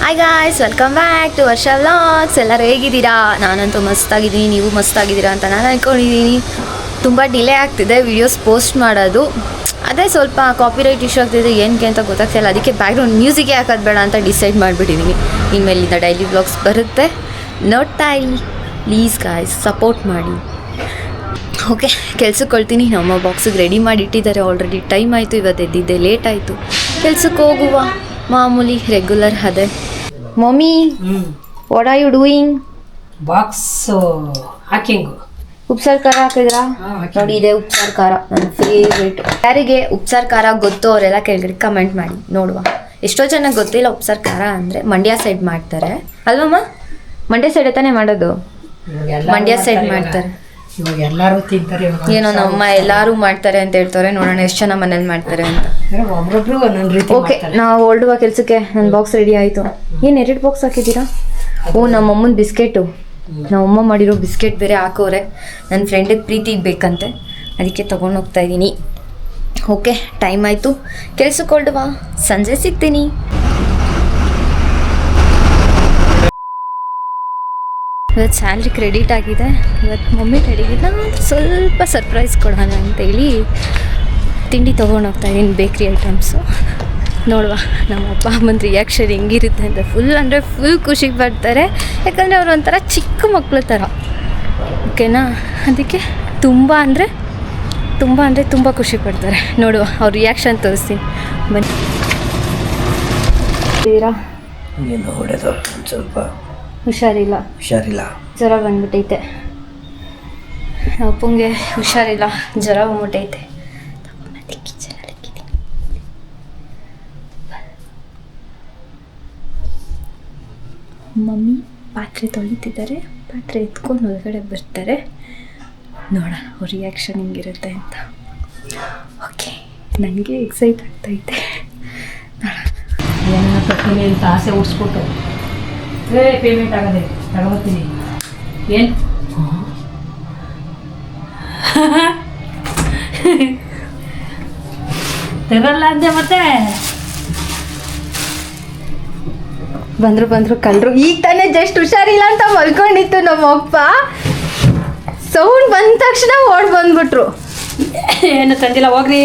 Hi guys, welcome back to Varsha vlogs. ಎಲ್ಲರೂ ಹೇಗಿದ್ದೀರಾ? ನಾನಂತೂ ಮಸ್ತಾಗಿದ್ದೀನಿ, ನೀವು ಮಸ್ತಾಗಿದ್ದೀರಾ ಅಂತ ನಾನು ಅಂದ್ಕೊಂಡಿದ್ದೀನಿ. ತುಂಬ ಡಿಲೇ ಆಗ್ತಿದೆ ವೀಡಿಯೋಸ್ ಪೋಸ್ಟ್ ಮಾಡೋದು. ಅದೇ ಸ್ವಲ್ಪ ಕಾಪಿರೈಟ್ ಇಶ್ಯೂ ಆಗ್ತಿದೆ, ಏನಕ್ಕೆ ಅಂತ ಗೊತ್ತಾಗ್ತಿಲ್ಲ. ಅದಕ್ಕೆ ಬ್ಯಾಕ್ಗ್ರೌಂಡ್ ಮ್ಯೂಸಿಕೇ ಹಾಕೋದು ಬೇಡ ಅಂತ ಡಿಸೈಡ್ ಮಾಡಿಬಿಟ್ಟಿದ್ದೀನಿ. ಇನ್ಮೇಲಿಂದ ಡೈಲಿ ವ್ಲಾಗ್ಸ್ ಬರುತ್ತೆ, ನೋಡ್ತಾ ಇಲ್ಲಿ. ಪ್ಲೀಸ್ ಗಾಯ್ಸ್, ಸಪೋರ್ಟ್ ಮಾಡಿ. ಓಕೆ, ಕೆಲ್ಸಕ್ಕೆ ಕೊಳ್ತೀನಿ. ನಮ್ಮ ಬಾಕ್ಸಿಗೆ ರೆಡಿ ಮಾಡಿ ಇಟ್ಟಿದ್ದಾರೆ ಆಲ್ರೆಡಿ. ಟೈಮ್ ಆಯಿತು, ಇವತ್ತು ಎದ್ದಿದ್ದೆ ಲೇಟ್ ಆಯಿತು. ಕೆಲ್ಸಕ್ಕೆ ಹೋಗುವ ಮಾಮೂಲಿ ರೆಗ್ಯುಲರ್ ಅದೇ. Mummy, what are you doing? Box ಹಾಕಿಂಗು. ಉಪ್ಸಾರು ಖಾರ ಹಾಕಿದ್ರಾ? ನೋಡಿ, ಇದೆ ಉಪ್ಸಾರು ಖಾರ, ನನ್ನ ಫೇವ್ರೇಟ್. ಯಾರಿಗೆ ಉಪ್ಸಾರು ಖಾರ ಗೊತ್ತು ಅವರೆಲ್ಲ ಕೆಳಗಡೆ ಕಮೆಂಟ್ ಮಾಡಿ ನೋಡುವ. ಎಷ್ಟೋ ಚೆನ್ನಾಗಿ ಗೊತ್ತಿಲ್ಲ ಉಪ್ಸಾರು ಖಾರ ಅಂದರೆ. ಮಂಡ್ಯ ಸೈಡ್ ಮಾಡ್ತಾರೆ ಅಲ್ವಮ್ಮ? ಮಂಡ್ಯ ಸೈಡ್ ತಾನೇ ಮಾಡೋದು. ಮಂಡ್ಯ ಸೈಡ್ ಮಾಡ್ತಾರೆ. ಇವಾಗ ಎಲ್ಲರೂ ತಿಂತಾರೆ. ಏನೋ ನಮ್ಮ ಎಲ್ಲರೂ ಮಾಡ್ತಾರೆ ಅಂತ ಹೇಳ್ತಾರೆ. ನೋಡೋಣ ಎಷ್ಟು ಜನ ಮನೇಲಿ ಮಾಡ್ತಾರೆ ಅಂತ. ಒಬ್ರೊಬ್ರು ಒಂದೊಂದು ರೀತಿ. ಓಕೆ, ನಾವು ಹೊರಡುವ ಕೆಲಸಕ್ಕೆ. ನನ್ನ ಬಾಕ್ಸ್ ರೆಡಿ ಆಯಿತು. ಏನು 2 ಬಾಕ್ಸ್ ಹಾಕಿದ್ದೀರಾ? ಓ, ನಮ್ಮಮ್ಮನ ಬಿಸ್ಕೆಟು. ನಮ್ಮಮ್ಮ ಮಾಡಿರೋ ಬಿಸ್ಕೆಟ್ ಬೇರೆ ಹಾಕೋರೆ. ನನ್ನ ಫ್ರೆಂಡಿಗೆ ಪ್ರೀತಿಗೆ ಬೇಕಂತೆ, ಅದಕ್ಕೆ ತೊಗೊಂಡು ಹೋಗ್ತಾ ಇದ್ದೀನಿ. ಓಕೆ, ಟೈಮ್ ಆಯಿತು, ಕೆಲ್ಸಕ್ಕೆ ಹೊರಡುವ. ಸಂಜೆ ಸಿಗ್ತೀನಿ. ಇವತ್ತು ಸ್ಯಾಲ್ರಿ ಕ್ರೆಡಿಟ್ ಆಗಿದೆ. ಇವತ್ತು ಮಮ್ಮಿ ರೆಡಿಗಿಲ್ಲ, ಸ್ವಲ್ಪ ಸರ್ಪ್ರೈಸ್ ಕೊಡೋಣ ಅಂತೇಳಿ ತಿಂಡಿ ತೊಗೊಂಡು ಹೋಗ್ತಾಯಿದ್ದೀನಿ, ಬೇಕ್ರಿ ಐಟಮ್ಸು. ನೋಡುವ ನಮ್ಮ ಅಪ್ಪ ಅಮ್ಮನ ರಿಯಾಕ್ಷನ್ ಹೆಂಗಿರುತ್ತೆ ಅಂತ. ಫುಲ್ ಖುಷಿ ಪಡ್ತಾರೆ. ಯಾಕಂದರೆ ಅವರು ಒಂಥರ ಚಿಕ್ಕ ಮಕ್ಕಳ ಥರ, ಓಕೆನಾ? ಅದಕ್ಕೆ ತುಂಬ ಖುಷಿ ಪಡ್ತಾರೆ. ನೋಡುವ ಅವ್ರ ರಿಯಾಕ್ಷನ್ ತೋರಿಸ್ತೀನಿ, ಬನ್ನಿ. ಸ್ವಲ್ಪ ಹುಷಾರಿಲ್ಲ, ಜ್ವರ ಬಂದ್ಬಿಟ್ಟೈತೆ. ಅಪ್ಪಂಗೆ ಹುಷಾರಿಲ್ಲ, ಜ್ವರ ಬಂದ್ಬಿಟ್ಟೈತೆ. ಮಮ್ಮಿ ಪಾತ್ರೆ ತೊಳಿತಿದ್ದಾರೆ. ಪಾತ್ರೆ ಎತ್ಕೊಂಡು ಹೊರಗಡೆ ಬರ್ತಾರೆ. ನೋಡ ಅವ್ರ ರಿಯಾಕ್ಷನ್ ಹೆಂಗಿರುತ್ತೆ ಅಂತ. ಓಕೆ, ನನಗೆ ಎಕ್ಸೈಟ್ ಆಗ್ತೈತೆ. ಏನಾರ ತರ್ತೀನಿ ಅಂತ ಆಸೆ ಉಡ್ಸ್ಬಿಟ್ಟು ಪೇಮೆಂಟ್ ಆಗದೆ ತಗೊಬರ್ತೀನಿ. ಏನು ತರಲ್ಲ ಅಂದೆ ಮತ್ತೆ. ಬಂದರು ಕಳ್ಳರು. ಈಗ ತಾನೇ ಜಸ್ಟ್ ಹುಷಾರಿಲ್ಲ ಅಂತ ಮಲ್ಕೊಂಡಿತ್ತು ನಮ್ಮ ಅಪ್ಪ. ಸೌಂಡ್ ಬಂದ ತಕ್ಷಣ ಓಡ್ ಬಂದ್ಬಿಟ್ರು. ಏನು ತಂದಿಲ್ಲ ಹೋಗ್ರಿ.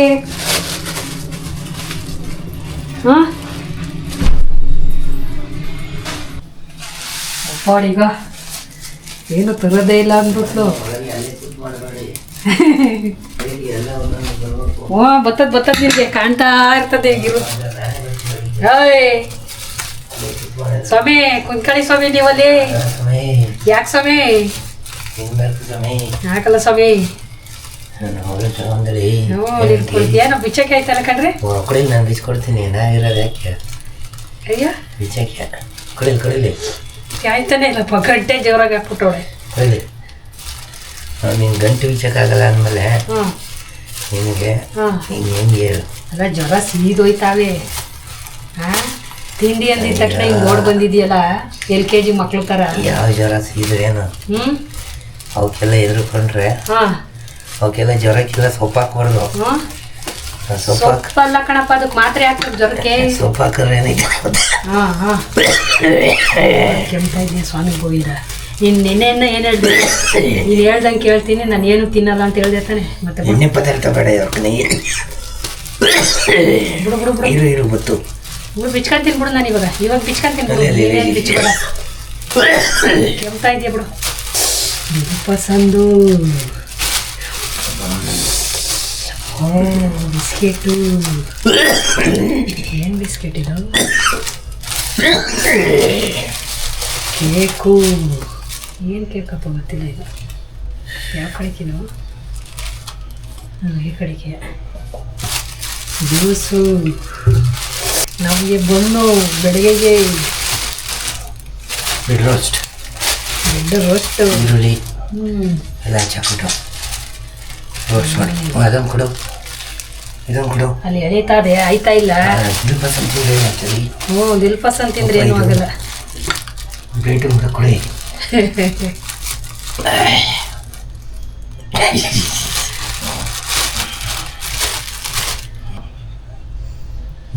ಹಾಂ, ಈಗ ಏನು ತರೋದೇ ಇಲ್ಲ ಅಂದ್ಬಿಟ್ಲು. ಓ, ಬರ್ತದ ನಿಮಗೆ ಕಾಣ್ತಾ ಇರ್ತದೆ. ಹೇಗಿರು ಸ್ವಾಮಿ, ಕುಂತ್ಕೊಳ್ಳಿ ಸ್ವಾಮಿ. ನೀವಲ್ಲಿ ಯಾಕೆ ಸ್ವಾಮಿ? ಯಾಕಲ್ಲ ಸ್ವಾಮಿ? ಏನೋ ಬಿಚ್ಚಕ್ಕೆ ಆಯ್ತಲ್ಲ ಕಣ್ರಿ. ನಾನು ಬಿಚ್ಕೊಡ್ತೀನಿ, ನಾವಿರೋದು ಯಾಕೆ? ಅಯ್ಯ, ಬಿಚ್ಚಕ್ಕೆ ಕಡಿಲಿ ಆಯ್ತಾನೆ ಇಲ್ಲಪ್ಪ. ಗಂಟೆ ಜೋರಾಗಿ ಹಾಕ್ಬಿಟ್ಟವಳೆ. ಕಡಿಲಿ. ನೀನು ಗಂಟು ಬಿಚ್ಚಕ್ಕಾಗಲ್ಲ ಅಂದಮೇಲೆ ನಿನಗೆ ಹೆಂಗೆ ಹೇಳು? ಅಲ್ಲ, ಜ್ವರ ಸೀದೋಯ್ತಾವೆ. ಹಾಂ, ತಿಂಡಿ ಅಂದಿದ ತಕ್ಷಣ ಹಿಂಗೆ ಓಡ್ ಬಂದಿದೆಯಲ್ಲ, LKG ಮಕ್ಳು ಥರ. ಯಾವ ಜ್ವರ ಸೀದ್ರೇನು? ಅವಕ್ಕೆಲ್ಲ ಎದುರುಕೊಂಡ್ರೆ ಅವಕ್ಕೆಲ್ಲ ಜ್ವರಕ್ಕೆಲ್ಲ ಸೊಪ್ಪು ಹಾಕ್ಬಾರ್ದು. ಸೊಪ್ಪಲ್ಲ ಕಣಪ್ಪ, ಅದಕ್ಕೆ ಮಾತ್ರೆ ಹಾಕ್ಬೇಕು ಜ್ವರಕ್ಕೆ. ಸೊಪ್ಪು ಹಾಕಿದ್ರೆ ಏನೈತೆ? ಕೆಮ್ತಾ ಇದೆಯಾ ಸ್ವಾಮಿ ಗೋವಿಂದ? ನೀನು ನಿನ್ನೆಯಿಂದ ಏನು ಹೇಳ್ದೆ? ನೀನು ಹೇಳ್ದಂಗೆ ಕೇಳ್ತೀನಿ. ನಾನು ಏನು ತಿನ್ನಲ್ಲ ಅಂತ ಹೇಳ್ದೆ ತಾನೆ. ಮತ್ತೆ ಎಣ್ಣೆ ಪದಾರ್ಥ ಬೇಡ. ಇರು ಬತ್ತು ಬಿಚ್ಕೊಂತೀನಿ ಬಿಡು. ನಾನು ಇವಾಗ ಬಿಚ್ಕೊಂತೀನಿ ಬಿಡು. ನೀನೇನು ಬಿಚ್ಕೊಳ. ಕೆಮ್ತಾ ಇದೆಯಾ ಬಿಡು. ಪಸಂದು ಬಿಸ್ಕೆಟು. ಏನು ಬಿಸ್ಕೆಟ್ ಇದು? ಕೇಕು. ಏನು ಕೇಕಪ್ಪ ಗೊತ್ತಿಲ್ಲ ಇದು. ಯಾವ ಕಡೆಗಿದು? ಈ ಕಡೆಗೆ ಜ್ಯೂಸು. ನಮಗೆ ಬನ್ನು ಬೆಳಗ್ಗೆಗೆ ಬ್ರೆಡ್ ರೋಸ್ಟ್ ಈರುಳ್ಳಿ ಎಲ್ಲ ಹಚ್ಚಾಕ್ಬಿಟ್ಟು ರೋಸ್ಟ್ ಮಾಡಿ ಅದನ್ನು ಕೊಡು, ಇದನ್ನು ಕೊಡು. ಅಲ್ಲಿ ಎಳೀತಾ ಇದೆ, ಆಯ್ತಾ ಇಲ್ಲ. ದಿಲ್ಪಸಂದ್ ತಿಂದ್ರೆ ಏನಾಗ್ತದೆ? ಹ್ಞೂ, ದಿಲ್ಪಸಂದ್ ತಿಂದ್ರೆ ಏನೂ ಆಗಲ್ಲ. ಪ್ಲೇಟು ಕೂಡ ಕೊಡಿ.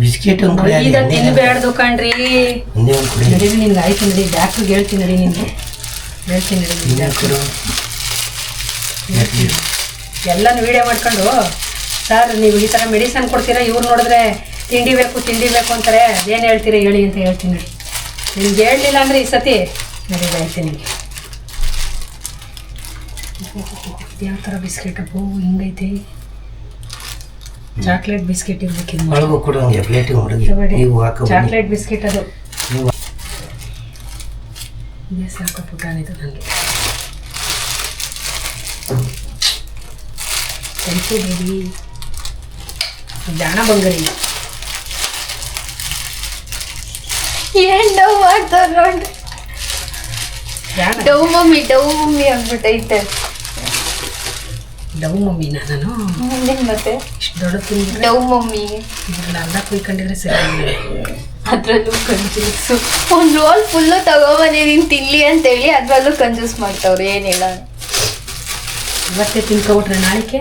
ಬಿಸ್ಕೆಟ್ ಒಂದು ಕೊಡಿ ಈಗ ತಿನ್ಬೇಡ್ದು ಕಣ್ರಿ. ಒಂದೇ ಒಂದು ಕೊಡಿ. ನಡೀರಿ ನಿನ್ಗೆ ಆಯ್ತು ನಡಿ, ಡಾಕ್ಟ್ರಿಗೆ ಹೇಳ್ತೀನಿ ನಡಿ, ನಿನ್ಗೆ ಹೇಳ್ತೀನಿ ನಡಿ. ಇನ್ನೊಂದು ಕೊಡು. ಎಲ್ಲನೂ ವಿಡಿಯೋ ಮಾಡ್ಕೊಂಡು ಸರ್ ನೀವು ಈ ಥರ ಮೆಡಿಸನ್ ಕೊಡ್ತೀರಾ, ಇವ್ರು ನೋಡಿದ್ರೆ ತಿಂಡಿ ಬೇಕು ಅಂತಾರೆ, ಅದೇನು ಹೇಳ್ತೀರಾ ಹೇಳಿ ಅಂತ ಹೇಳ್ತೀನಿ ನೋಡಿ. ನಿಮ್ಗೆ ಹೇಳಲಿಲ್ಲ ಅಂದರೆ ಈ ಸತಿ ನಡೀಲಿ ಹೇಳ್ತೀನಿ ನಿಮಗೆ. ಯಾವ ಥರ ಬಿಸ್ಕೆಟ್ ಅಪ್ಪು ಹಿಂಗೈತೆ, ಚಾಕ್ಲೇಟ್ ಬಿಸ್ಕೆಟ್ ಇರ್ಬೇಕಿದ್ದು. ಒಳಗೂ ಕೊಡು ಹಂಗೆ ಪ್ಲೇಟಿಗೆ ಹುಡುಗಿ. ನೀವು ಹಾಕೋ ಚಾಕ್ಲೇಟ್ ಬಿಸ್ಕೆಟ್ ಅದು. ನೀವು ಇದೇ ಸಾಕು ಪುಟಾಣಿದು ನನಗೆ. Thank you baby. ಜಾಣ ಬಂಗರಿ. ಏನ್ ಡವ್ ಮಾಡ್ತಾರ ನೋಡಿ. ಜಾಣ ಡವ್ ಮಮ್ಮಿ ಆಗ್ಬಿಟ್ಟೈತೆ. ಡವ್ ಮಮ್ಮಿನ ನಾನು ಮುಂದಿನ ಮತ್ತೆ ಇಷ್ಟು ದೊಡ್ಡ ತಿಂದು ಡವ್ ಮಮ್ಮಿ ಇದ್ರಲ್ಲಿ ಅರ್ಧ ಕುಯ್ಕೊಂಡಿದ್ರೆ ಸರಿ. ಅದ್ರಲ್ಲೂ ಕಂಜೂಸು. ಒಂದು ರೋಲ್ ಫುಲ್ಲು ತಗೊಂಬಂದಿದ್ದೀನಿ ತಿನ್ಲಿ ಅಂತೇಳಿ ಅದ್ರಲ್ಲೂ ಕಂಜೂಸ್ ಮಾಡ್ತಾವ್ರು. ಏನಿಲ್ಲ ಇವತ್ತೇ ತಿನ್ಕೊಬಿಟ್ರೆ ನಾಳಿಕೆ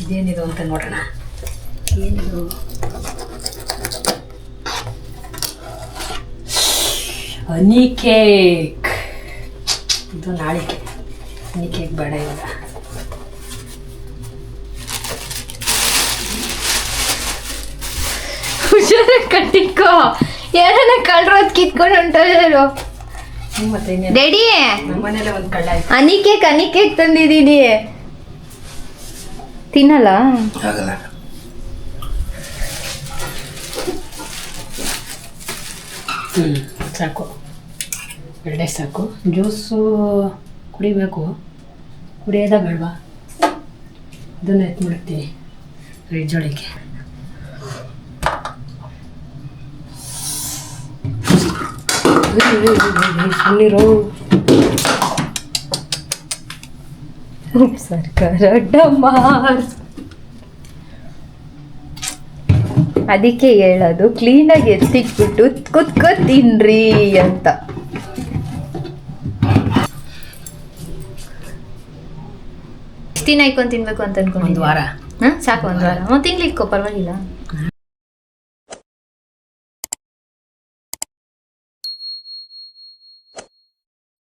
ಇದೇನಿದು ಅಂತ ನೋಡೋಣ. ಏನಿದು? Honey cake. ಇದು ನಾಳಿಕೆ. ಹನಿ ಕೇಕ್ ಬೇಡ ಇವಾಗ. ಹುಷಾರಾಗಿ ಕಟ್ಟಿಕೋ, ಯಾರನ್ನ ಕಳ್ರೋದ್ ಕಿತ್ಕೊಂಡು ಹೊಂಟೋರು. ಮತ್ತೆ ಇನ್ನೇನು? ರೆಡಿ? ನಮ್ಮ ಮನೇಲೆ ಒಂದು ಕಳ್ಳ ಆಯ್ತು. ಹನಿ ಕೇಕ್ ತಂದಿದ್ದೀನಿ. ತಿನ್ನಲ್ಲ? ಆಗಲ್ಲ. ಸಾಕು, ಎರಡೇ ಸಾಕು. ಜ್ಯೂಸು ಕುಡಿಬೇಕು, ಕುಡಿಯೋದ ಬೇಡವಾ? ಇದನ್ನು ಎತ್ತು ಮಾಡ್ತೀನಿ ಫ್ರಿಡ್ಜ್ ಒಳಗೆ. ಸುಮ್ಮನಿರೋ. ಸರ್ಕಾರ ಡಮಾರ್. ಅದಕ್ಕೆ ಹೇಳೋದು ಕ್ಲೀನಾಗಿ ಎತ್ತಿಕ್ಬಿಟ್ಟು ಕುತ್ಕೊ ತಿನ್ರಿ ಅಂತ. ಎಷ್ಟು ದಿನ ಇಟ್ಕೊಂಡು ತಿನ್ಬೇಕು ಅಂತ ಅನ್ಕೊಂಡು? ಒಂದು ವಾರ. ಸಾಕು, ಒಂದು ವಾರ. ತಿನ್ಲಿಕ್ಕೋ, ಪರವಾಗಿಲ್ಲ.